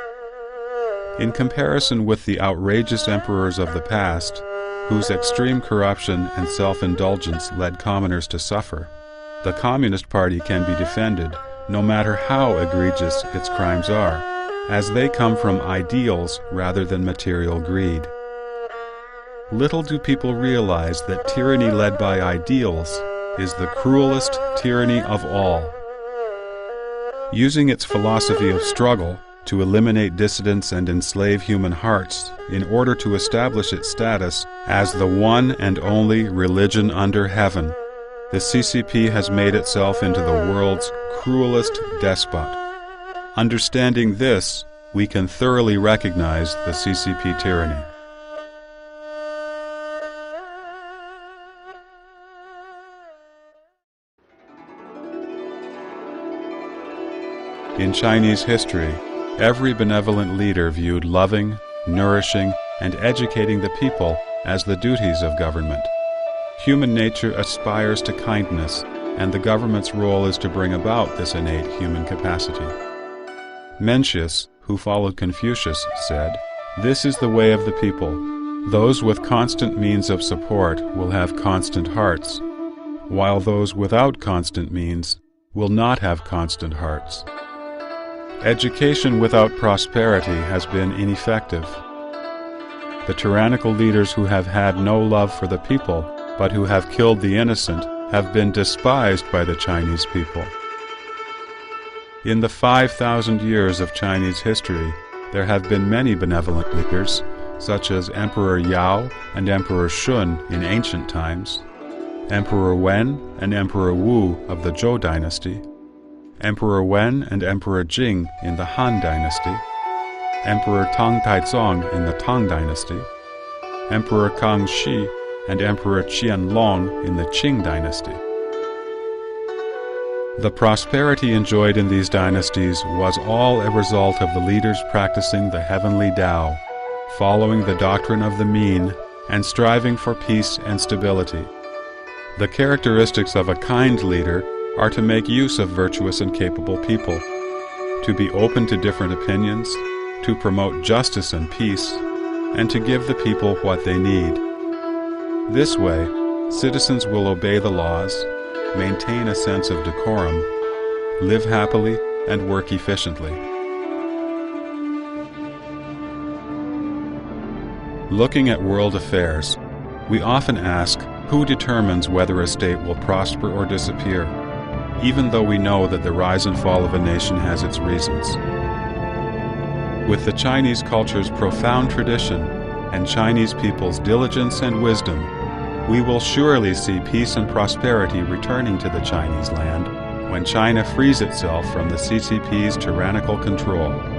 In comparison with the outrageous emperors of the past, whose extreme corruption and self-indulgence led commoners to suffer, the Communist Party can be defended no matter how egregious its crimes are, as they come from ideals rather than material greed. Little do people realize that tyranny led by ideals is the cruelest tyranny of all. Using its philosophy of struggle to eliminate dissidents and enslave human hearts in order to establish its status as the one and only religion under heaven, the CCP has made itself into the world's cruelest despot. Understanding this, we can thoroughly recognize the CCP tyranny. In Chinese history, every benevolent leader viewed loving, nourishing, and educating the people as the duties of government. Human nature aspires to kindness, and the government's role is to bring about this innate human capacity. Mencius, who followed Confucius, said, "This is the way of the people. Those with constant means of support will have constant hearts, while those without constant means will not have constant hearts." Education without prosperity has been ineffective. The tyrannical leaders who have had no love for the people, but who have killed the innocent, have been despised by the Chinese people. In the 5,000 years of Chinese history, there have been many benevolent leaders, such as Emperor Yao and Emperor Shun in ancient times, Emperor Wen and Emperor Wu of the Zhou Dynasty, Emperor Wen and Emperor Jing in the Han Dynasty, Emperor Tang Taizong in the Tang Dynasty, Emperor Kang Shi and Emperor Qianlong in the Qing Dynasty. The prosperity enjoyed in these dynasties was all a result of the leaders practicing the heavenly Tao, following the doctrine of the mean, and striving for peace and stability. The characteristics of a kind leader are to make use of virtuous and capable people, to be open to different opinions, to promote justice and peace, and to give the people what they need. This way, citizens will obey the laws, maintain a sense of decorum, live happily, and work efficiently. Looking at world affairs, we often ask who determines whether a state will prosper or disappear, even though we know that the rise and fall of a nation has its reasons. With the Chinese culture's profound tradition and Chinese people's diligence and wisdom, we will surely see peace and prosperity returning to the Chinese land when China frees itself from the CCP's tyrannical control.